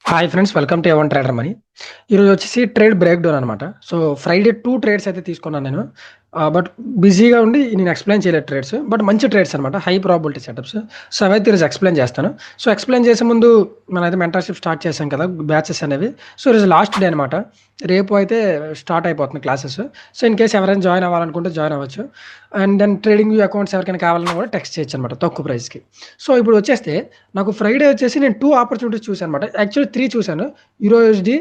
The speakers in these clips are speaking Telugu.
Hi friends, welcome to Evan trader money. ఈరోజు వచ్చేసి ట్రేడ్ బ్రేక్ డౌన్ అనమాట. సో ఫ్రైడే 2 ట్రేడ్స్ అయితే తీసుకున్నాను నేను. బట్ బిజీగా ఉండి నేను ఎక్స్ప్లెయిన్ చేయలేదు ట్రేడ్స్. బట్ మంచి ట్రేడ్స్ అనమాట, హై ప్రాబిలిటీ సెటప్స్. సో అవైతే ఈరోజు ఎక్స్ప్లెయిన్ చేస్తాను. సో ఎక్స్ప్లెయిన్ చేసే ముందు మనమైతే మెంటర్షిప్ స్టార్ట్ చేశాం కదా, బ్యాచెస్ అనేవి. సో ఈరోజు లాస్ట్ డే అనమాట. రేపు అయితే స్టార్ట్ అయిపోతుంది క్లాసెస్. సో ఇన్ కేస్ ఎవరైనా జాయిన్ అవ్వాలనుకుంటే జాయిన్ అవ్వచ్చు. And then trading view accounts ఎవరికైనా కావాలన్నా కూడా టెక్స్ట్ చేయొచ్చు అనమాట, తక్కువ ప్రైస్కి. సో ఇప్పుడు వచ్చేస్తే నాకు ఫ్రైడే వచ్చేసి నేను 2 ఆపర్చునిటీస్ చూసాను అనమాట. యాక్చువల్లీ 3 చూశాను. యూరోఎస్డి,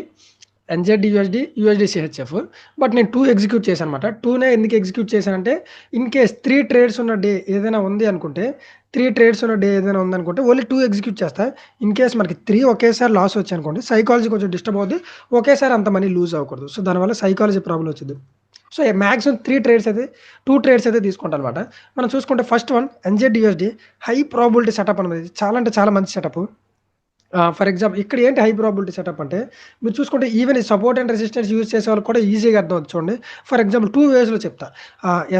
ఎన్జెడ్యూఎస్డి, యూఎస్డిసిహెచ్ఎఫ్. బట్ నేను 2 ఎగ్జిక్యూట్ చేశాను అనమాట. 2నే ఎందుకు ఎగ్జిక్యూట్ చేశానంటే, ఇన్ కేస్ 3 ట్రేడ్స్ ఉన్న డే ఏదైనా ఉంది అనుకుంటే, 3 ట్రేడ్స్ ఉన్న డే ఏదైనా ఉందనుకుంటే ఓన్లీ 2 ఎగ్జిక్యూట్ చేస్తా. ఇన్ కేస్ మనకి 3 ఒకేసారి లాస్ వచ్చాయి అనుకోండి, సైకాలజీ కొంచెం డిస్టర్బ్ అవుద్ది. ఒకేసారి అంత మనీ లూజ్ అవ్వకూడదు. సో దానివల్ల సైకాలజీ ప్రాబ్లం వచ్చింది. సో మ్యాక్సిమం 3 ట్రేడ్స్ అయితే 2 ట్రేడ్స్ అయితే తీసుకుంటాను అనమాట. మనం చూసుకుంటే first one NZDUSD, high probability setup అనేది. చాలా అంటే చాలా మంచి సెటప్. ఫర్ ఎగ్జాంపుల్ ఇక్కడ ఏంటి హై ప్రాబిలిటీ సెటప్ అంటే, మీరు చూసుకుంటే ఈవెన్ ఈ సపోర్ట్ అండ్ రెసిస్టెన్స్ యూజ్ చేసే వాళ్ళకి కూడా ఈజీగా అర్థం అవుతుంది చూడండి. ఫర్ ఎగ్జాంపుల్ 2 వేస్లో చెప్తా.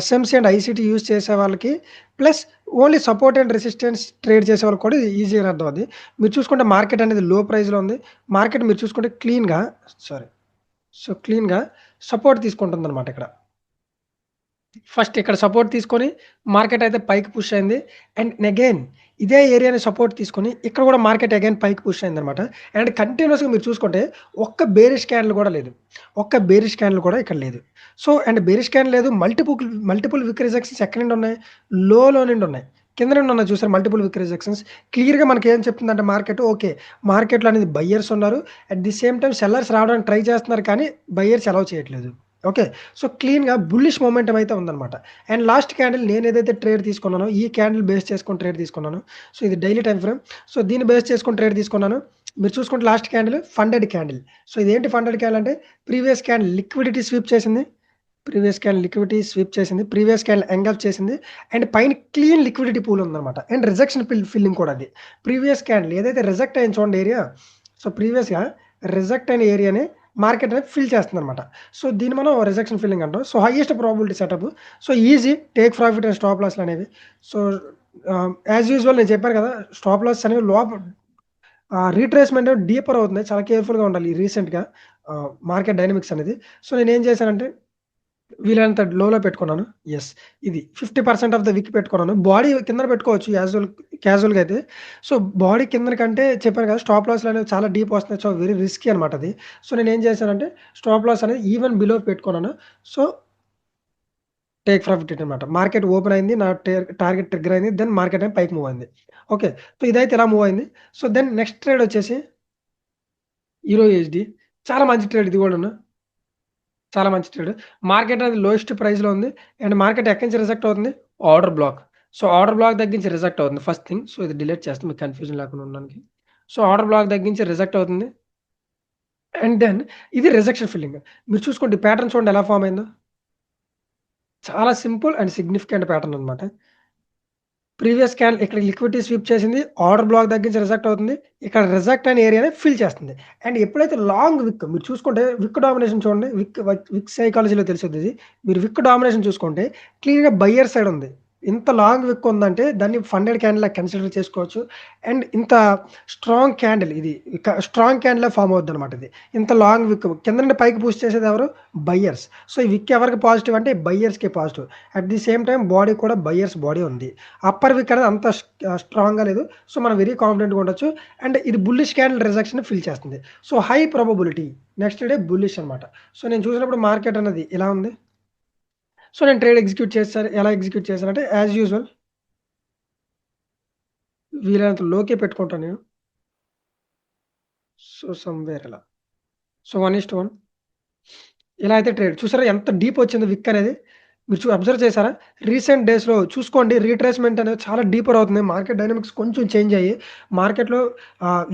ఎస్ఎంసీ అండ్ ఐసిటీ యూజ్ చేసే వాళ్ళకి, plus only support and resistance trade చేసే వాళ్ళకి కూడా ఇది ఈజీగా అర్థం అవుతుంది. మీరు చూసుకుంటే మార్కెట్ అనేది లో ప్రైస్లో ఉంది. మార్కెట్ మీరు చూసుకుంటే క్లీన్గా సపోర్ట్ తీసుకుంటుంది అనమాట. ఇక్కడ ఫస్ట్ ఇక్కడ సపోర్ట్ తీసుకొని మార్కెట్ అయితే పైకి పుష్ అయింది. అండ్ అగైన్ ఇదే ఏరియాని సపోర్ట్ తీసుకొని ఇక్కడ కూడా మార్కెట్ అగైన్ పైకి పుష్ అయింది అనమాట. అండ్ కంటిన్యూస్గా మీరు చూసుకుంటే ఒక్క బేరిష్ క్యాండిల్ కూడా లేదు. ఒక్క బేరిష్ క్యాండిల్ కూడా ఇక్కడ లేదు. సో అండ్ బేరిష్ క్యాండిల్ లేదు. మల్టిపుల్ విక్ రిజెక్షన్స్ ఎక్కడి నుండి ఉన్నాయి, లో నుండి ఉన్నాయి. కింద నుండి ఉన్నాయి చూసారు మల్టిపుల్ విక్ రిజెక్షన్స్. క్లియర్గా మనకి ఏం చెప్తుందంటే మార్కెట్ ఓకే, మార్కెట్లో అనేది బయ్యర్స్ ఉన్నారు. At the same time sellers రావడానికి ట్రై చేస్తున్నారు, కానీ బయ్యర్స్ అలౌ చేయట్లేదు. ఓకే. సో క్లీన్‌గా బుల్లిష్ మొమెంటమ్ అయితే ఉందనమాట. అండ్ లాస్ట్ క్యాండిల్ నేను ఏదైతే ట్రేడ్ తీసుకున్నానో, ఈ క్యాండిల్ బేస్ చేసుకొని ట్రేడ్ తీసుకున్నాను. సో ఇది డైలీ టైమ్ ఫ్రేమ్. సో దీన్ని బేస్ చేసుకొని ట్రేడ్ తీసుకున్నాను. మీరు చూసుకుంటే last candle funded candle. So ఇదేంటి ఫండెడ్ క్యాండిల్ అంటే, ప్రీవియస్ క్యాండిల్ లిక్విడిటీ స్వీప్ చేసింది. ప్రీవియస్ క్యాండిల్ ఎంగల్ఫ్ చేసింది. అండ్ పైన క్లీన్ లిక్విడిటీ పూల్ ఉందనమాట. అండ్ రిజెక్షన్ ఫిల్లింగ్ కూడా అది. ప్రీవియస్ క్యాండిల్ ఏదైతే రిజెక్ట్ అయింది చూడండి ఏరియా. సో ప్రీవియస్‌గా రిజెక్ట్ అయిన ఏరియాని మార్కెట్ అనేది ఫిల్ చేస్తుందనమాట. సో దీన్ని మనం రిజెక్షన్ ఫిల్లింగ్ అంటాం. So highest probability setup. So easy take profit and stop లాస్లు అనేవి. సో యాజ్ యూజువల్ నేను చెప్పాను కదా, స్టాప్ లాస్ అనేవి రీట్రేస్మెంట్ డీపర్ అవుతుంది. చాలా కేర్ఫుల్గా ఉండాలి రీసెంట్గా మార్కెట్ డైనమిక్స్ అనేది. సో నేనేం చేశానంటే, వీలైనంత లోలో పెట్టుకున్నాను. యెస్, ఇది 50% ఆఫ్ ద విక్ పెట్టుకున్నాను. బాడీ కిందన పెట్టుకోవచ్చు క్యాజువల్‌గా అయితే. సో బాడీ కిందన కంటే చెప్పాను కదా, స్టాప్ లాస్‌లు అనేవి చాలా డీప్ వస్తున్నాయి. సో వెరీ రిస్కీ అనమాట అది. సో నేనేం చేశానంటే, స్టాప్ లాస్ అనేది ఈవెన్ బిలో పెట్టుకున్నాను. సో టేక్ ప్రాఫిట్ అనమాట. మార్కెట్ ఓపెన్ అయింది. నా టార్గెట్ ట్రిగ్గర్ అయింది. దెన్ మార్కెట్ అనేది పైకి మూవ్ అయింది. ఓకే. సో ఇదైతే ఇలా మూవ్ అయింది. సో దెన్ నెక్స్ట్ ట్రేడ్ వచ్చేసి యూరోయూఎస్‌డి. చాలా మంచి ట్రేడ్ ఇది కూడాను. చాలా మంచి ట్రేడ్. మార్కెట్ అనేది లోయెస్ట్ ప్రైస్‌లో ఉంది. అండ్ మార్కెట్ ఎక్కడి నుంచి రిజెక్ట్ అవుతుంది? Order black. So order black దగ్గర నుంచి రిజెక్ట్ అవుతుంది ఫస్ట్ థింగ్. సో ఇది డిలీట్ చేస్తాను మీకు కన్‌ఫ్యూజన్ లేకుండా ఉండడానికి. సో ఆర్డర్ బ్లాక్ దగ్గర నుంచి రిజెక్ట్ అవుతుంది. అండ్ దెన్ ఇది రిజెక్షన్ ఫిల్లింగ్. మీరు చూసుకోండి ప్యాటర్న్ చూడండి ఎలా ఫార్మ్ అయిందో. చాలా సింపుల్ అండ్ సిగ్నిఫికెంట్ ప్యాటర్న్ అనమాట. ప్రీవియస్ క్యాండిల్ ఇక్కడ లిక్విడిటీ స్వీప్ చేసింది. ఆర్డర్ బ్లాక్ దగ్గర నుంచి రిజెక్ట్ అవుతుంది. ఇక్కడ రిజెక్ట్ అయిన ఏరియాని ఫిల్ చేస్తుంది. అండ్ ఎప్పుడైతే లాంగ్ విక్ మీరు చూసుకుంటే, విక్ డామినేషన్ చూడండి. విక్ సైకాలజీలో తెలిసిద్ది ఇది. మీరు విక్ డామినేషన్ చూసుకుంటే క్లియర్‌గా బయ్యర్ సైడ్ ఉంది. ఇంత లాంగ్ విక్ ఉందంటే దాన్ని ఫండెడ్ క్యాండిల్‌లా కన్సిడర్ చేసుకోవచ్చు. అండ్ ఇంత స్ట్రాంగ్ క్యాండిల్ ఇది స్ట్రాంగ్ క్యాండిల్‌లా ఫార్మ్ అవుద్దనమాట ఇది. ఇంత లాంగ్ విక్ కింద నుండి పైకి పుష్ చేసేది ఎవరు? బయ్యర్స్. సో ఈ విక్ ఎవరికి పాజిటివ్ అంటే బయ్యర్స్‌కే positive. At the same time body కూడా బయ్యర్స్ బాడీ ఉంది. అప్పర్ విక్ అనేది అంత స్ట్రాంగ్‌గా లేదు. సో మనం వెరీ కాన్ఫిడెంట్‌గా ఉండొచ్చు. అండ్ ఇది బుల్లిష్ క్యాండిల్ రిజెక్షన్ ఫిల్ చేస్తుంది. So high probability next day bullish అనమాట. సో నేను చూసినప్పుడు మార్కెట్ అనేది ఇలా ఉంది. సో నేను ట్రేడ్ ఎగ్జిక్యూట్ చేశాను. ఎలా ఎగ్జిక్యూట్ చేశానంటే, యాజ్ యూజువల్ వీలైనంత లోకే పెట్టుకుంటాను నేను. సో సమ్‌వేర్ ఇలా. సో 1:1 ఇలా అయితే ట్రేడ్ చూసారా ఎంత డీప్ వచ్చిందో విక్ అనేది. మీరు అబ్జర్వ్ చేశారా? రీసెంట్ డేస్‌లో చూసుకోండి, రీట్రేస్‌మెంట్ అనేది చాలా డీపర్ అవుతుంది. మార్కెట్ డైనమిక్స్ కొంచెం చేంజ్ అయ్యి మార్కెట్‌లో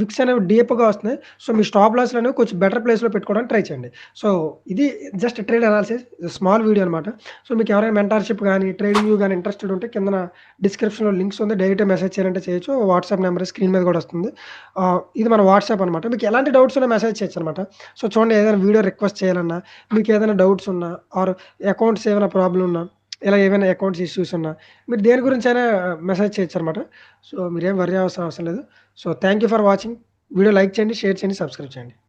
విక్స్ అనేవి డీప్‌గా వస్తున్నాయి. సో మీ స్టాప్ లాస్‌లు అనేవి కొంచెం బెటర్ ప్లేస్‌లో పెట్టుకోవడానికి ట్రై చేయండి. సో ఇది just trade analysis small video అనమాట. సో మీకు ఎవరైనా మెంటర్‌షిప్ గానీ, ట్రేడింగ్ వ్యూ గానీ ఇంట్రెస్టెడ్ ఉంటే కిందన డిస్క్రిప్షన్‌లో లింక్స్ ఉంది. డైరెక్ట్‌గా మెసేజ్ చేయాలంటే చేయొచ్చు. వాట్సాప్ నెంబర్ స్క్రీన్ మీద కూడా వస్తుంది. ఇది మన వాట్సాప్ అనమాట. మీకు ఎలాంటి డౌట్స్ ఉన్నా మెసేజ్ చేయొచ్చు అనమాట. సో చూడండి, ఏదైనా వీడియో రిక్వెస్ట్ చేయాలన్నా, మీకు ఏదైనా డౌట్స్ ఉన్నా, ఆర్ అకౌంట్స్ ఏమైనా ప్రాబ్లమ్ ఉన్నా, ఇలా ఏమైనా అకౌంట్స్ ఇష్యూస్ ఉన్నా, మీరు దేని గురించైనా మెసేజ్ చేయొచ్చనమాట. సో మీరేం వర్రీ అవ్వాల్సిన అవసరం లేదు. So thank you for watching. Video like చేయండి, షేర్ చేయండి, సబ్స్క్రైబ్ చేయండి.